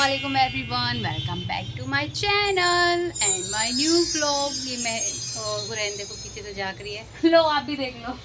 अस्सलामुअलैकुम everyone, welcome back to my channel and my new vlog. ये मैं हुरैन देखो पीछे से झाँक रही है। लो आप भी देख लो।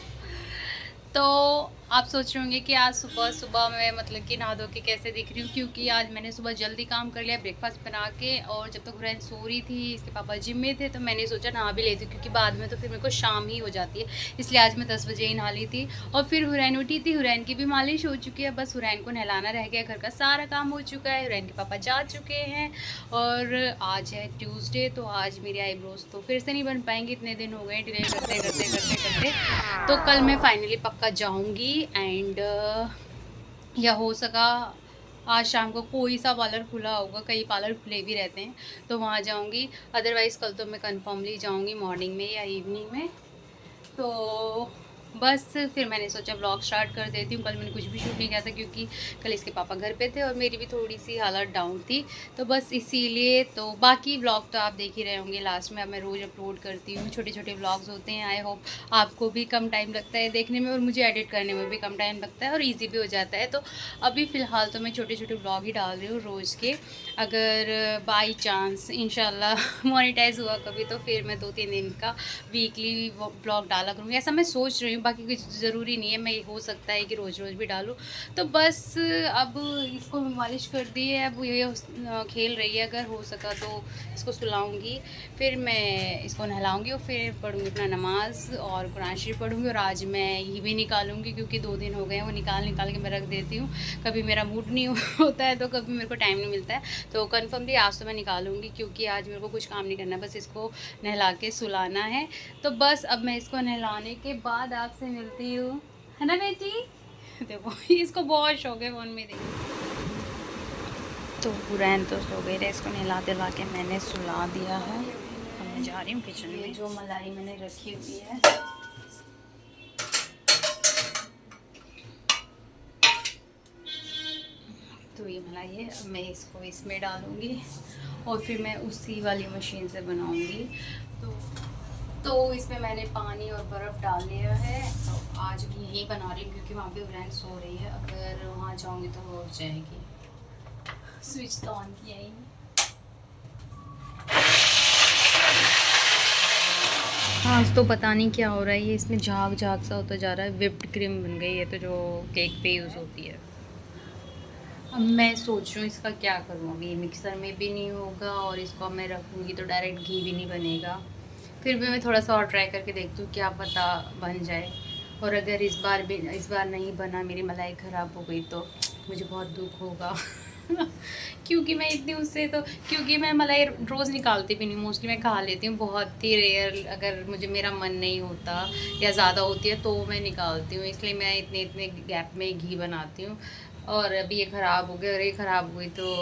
तो आप सोच रहे होंगे कि आज सुबह सुबह मैं मतलब कि नहा धो के कैसे दिख रही हूँ, क्योंकि आज मैंने सुबह जल्दी काम कर लिया ब्रेकफास्ट बना के, और जब तक हुरैन सो रही थी इसके पापा जिम में थे तो मैंने सोचा नहा भी लेती हूँ, क्योंकि बाद में तो फिर मेरे को शाम ही हो जाती है। इसलिए आज मैं 10 बजे ही नहा ली थी। और फिर हुरैन उठी थी, हुरैन की भी मालिश हो चुकी है, बस हुरैन को नहलाना रह गया। घर का सारा काम हो चुका है, हुरैन के पापा जा चुके हैं। और आज है ट्यूसडे, तो आज मेरी आईब्रोज तो फिर से नहीं बन पाएंगे, इतने दिन हो गए डिले करते करते करते करते। तो कल मैं फाइनली पक्का जाऊंगी एंड या हो सका आज शाम को कोई सा पार्लर खुला होगा, कई पार्लर खुले भी रहते हैं तो वहाँ जाऊंगी। अदरवाइज़ कल तो मैं कन्फर्मली जाऊंगी मॉर्निंग में या इवनिंग में। तो बस फिर मैंने सोचा व्लॉग स्टार्ट कर देती हूँ। कल मैंने कुछ भी शूट नहीं किया था क्योंकि कल इसके पापा घर पे थे और मेरी भी थोड़ी सी हालत डाउन थी, तो बस इसीलिए। तो बाकी व्लॉग तो आप देख ही रहे होंगे, लास्ट में अब मैं रोज़ अपलोड करती हूँ, छोटे छोटे व्लॉग्स होते हैं। आई होप आपको भी कम टाइम लगता है देखने में और मुझे एडिट करने में भी कम टाइम लगता है और ईजी भी हो जाता है। तो अभी फ़िलहाल तो मैं छोटे छोटे व्लॉग ही डाल रही हूँ रोज़ के। अगर बाई चांस इंशाल्लाह मोनेटाइज हुआ कभी तो फिर मैं 2-3 दिन का वीकली व्लॉग डाला करूँगी, ऐसा मैं सोच रही हूँ। बाकी कुछ ज़रूरी नहीं है, मैं हो सकता है कि रोज़ रोज़ भी डालूँ। तो बस अब इसको मालिश कर दी है, अब ये खेल रही है, अगर हो सका तो इसको सुलाऊँगी, फिर मैं इसको नहलाऊँगी और फिर पढ़ूँगी अपना नमाज़ और कुरान शरीफ पढ़ूँगी। और आज मैं ये भी निकालूँगी क्योंकि 2 दिन हो गए हैं, वो निकाल निकाल के मैं रख देती हूँ। कभी मेरा मूड नहीं होता है तो कभी मेरे को टाइम नहीं मिलता है, तो कन्फर्मली आज तो मैं निकालूँगी क्योंकि आज मेरे को कुछ काम नहीं करना, बस इसको नहला के सुलाना है। तो बस अब मैं इसको नहलाने के बाद आपसे मिलती हूँ, है ना बेटी। देखो इसको बहुत शौक है फ़ोन में देखिए। तो हुरैन तो सो गई है, इसको नहला दिला के मैंने सुला दिया है। अब मैं जा रही हूँ किचन में। जो मलाई मैंने रखी हुई है तो ये मलाई है, अब मैं इसको इसमें डालूँगी और फिर मैं उसी वाली मशीन से बनाऊँगी। तो इसमें मैंने पानी और बर्फ़ डाल लिया है। तो आज भी यही बना रही हूँ क्योंकि वहाँ पे हुरैन सो रही है, अगर वहाँ जाऊँगी तो वो हो जाएगी। स्विच तो ऑन किया ही नहीं। आज तो पता नहीं क्या हो रहा है, ये इसमें झाग झाग सा होता जा रहा है। व्हिप्ड क्रीम बन गई है तो जो केक पे यूज़ होती है। अब मैं सोच रही हूँ इसका क्या करूँ, अभी मिक्सर में भी नहीं होगा और इसको मैं रखूँगी तो डायरेक्ट घी भी नहीं बनेगा। फिर भी मैं थोड़ा सा और ट्राई करके देखती हूँ, क्या पता बन जाए। और अगर इस बार नहीं बना, मेरी मलाई ख़राब हो गई तो मुझे बहुत दुख होगा। क्योंकि मैं इतनी उससे तो क्योंकि मैं मलाई रोज़ निकालती भी नहीं, मोस्टली मैं खा लेती हूँ, बहुत ही रेयर अगर मुझे मेरा मन नहीं होता या ज़्यादा होती है तो मैं निकालती हूँ, इसलिए मैं इतने इतने गैप में घी बनाती हूँ। और अभी ये ख़राब हो गया और ये ख़राब हुई तो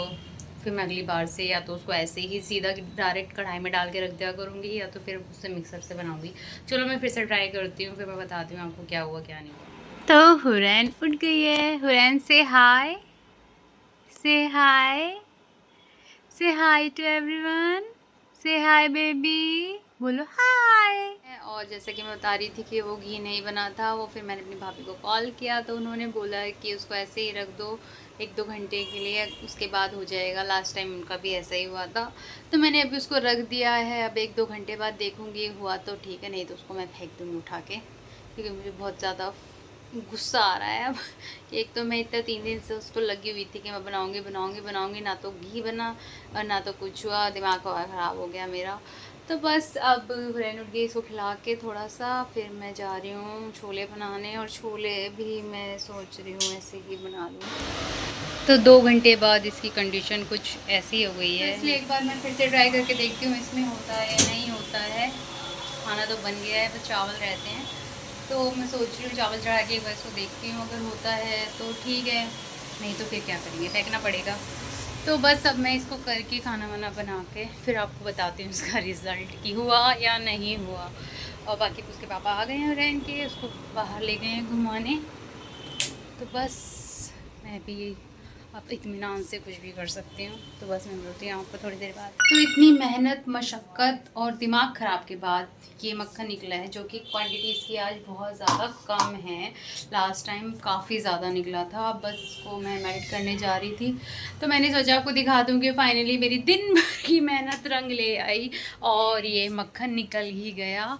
फिर मैं अगली बार से या तो उसको ऐसे ही सीधा डायरेक्ट कढ़ाई में डाल के रख दिया करूँगी या तो फिर उससे मिक्सर से बनाऊँगी। चलो मैं फिर से ट्राई करती हूँ, फिर मैं बताती हूँ आपको क्या हुआ क्या नहीं हुआ। तो हुरैन उठ गई है। हुरैन से हाय, से हाय, से हाय टू एवरीवन, से हाय बेबी, बोलो हाय। और जैसे कि मैं बता रही थी कि वो घी नहीं बना था, वो फिर मैंने अपनी भाभी को कॉल किया तो उन्होंने बोला कि उसको ऐसे ही रख दो 1-2 घंटे के लिए, उसके बाद हो जाएगा। लास्ट टाइम उनका भी ऐसा ही हुआ था, तो मैंने अभी उसको रख दिया है। अब 1-2 घंटे बाद देखूँगी, हुआ तो ठीक है, नहीं तो उसको मैं फेंक दूँगी उठा के, क्योंकि मुझे बहुत ज़्यादा गुस्सा आ रहा है अब। एक तो मैं इतने 3 दिन से उसको लगी हुई थी कि मैं बनाऊँगी बनाऊँगी बनाऊँगी, ना तो घी बना और ना तो कुछ हुआ, दिमाग ख़राब हो गया मेरा। तो बस अब हुरैन उठ गई, इसको खिला के थोड़ा सा फिर मैं जा रही हूँ छोले बनाने, और छोले भी मैं सोच रही हूँ ऐसे ही बना लूँ। तो 2 घंटे बाद इसकी कंडीशन कुछ ऐसी हो गई है, इसलिए एक बार मैं फिर से ट्राई करके देखती हूँ इसमें होता है या नहीं होता है। खाना तो बन गया है, बस चावल रहते हैं, तो मैं सोच रही हूँ चावल चढ़ा के एक बार इसको देखती हूँ, अगर होता है तो ठीक है, नहीं तो फिर क्या करेंगे, फेंकना पड़ेगा। तो बस अब मैं इसको करके खाना वाना बना के फिर आपको बताती हूँ इसका रिज़ल्ट कि हुआ या नहीं हुआ। और बाकी उसके पापा आ गए हैं हुरैन के, उसको बाहर ले गए हैं घुमाने। तो बस मैं भी आप इत्मीनान से कुछ भी कर सकते हो। तो बस मैं मिलती हूँ आपको थोड़ी देर बाद। तो इतनी मेहनत, मशक्क़त और दिमाग ख़राब के बाद ये मक्खन निकला है, जो कि क्वांटिटी इसकी आज बहुत ज़्यादा कम है। लास्ट टाइम काफ़ी ज़्यादा निकला था। अब बस इसको मैं मेल्ट करने जा रही थी, तो मैंने सोचा आपको दिखा दूँ कि फ़ाइनली मेरी दिन भर की मेहनत रंग ले आई और ये मक्खन निकल ही गया।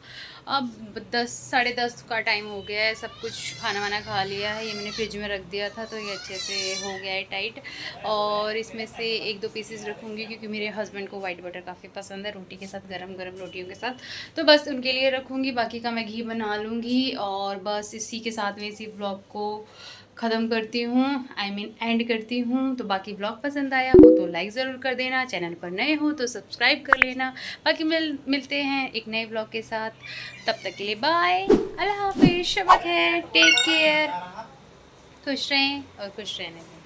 अब 10 साढ़े 10 का टाइम हो गया है। सब कुछ खाना वाना खा लिया है। ये मैंने फ्रिज में रख दिया था, तो ये अच्छे से हो गया है टाइट। और इसमें से 1-2 पीसेस रखूँगी, क्योंकि मेरे हस्बैंड को वाइट बटर काफ़ी पसंद है, रोटी के साथ, गरम गरम रोटियों के साथ। तो बस उनके लिए रखूँगी, बाकी का मैं घी बना लूँगी। और बस इसी के साथ में इसी ब्लॉग को ख़त्म करती हूँ, एंड करती हूँ। तो बाकी ब्लॉग पसंद आया हो तो लाइक ज़रूर कर देना, चैनल पर नए हो तो सब्सक्राइब कर लेना। बाकी मिलते हैं एक नए ब्लॉग के साथ। तब तक के लिए बाय, अल्लाह हाफिज़, शब ख़ैर, टेक केयर, खुश रहें और खुश रहने दें।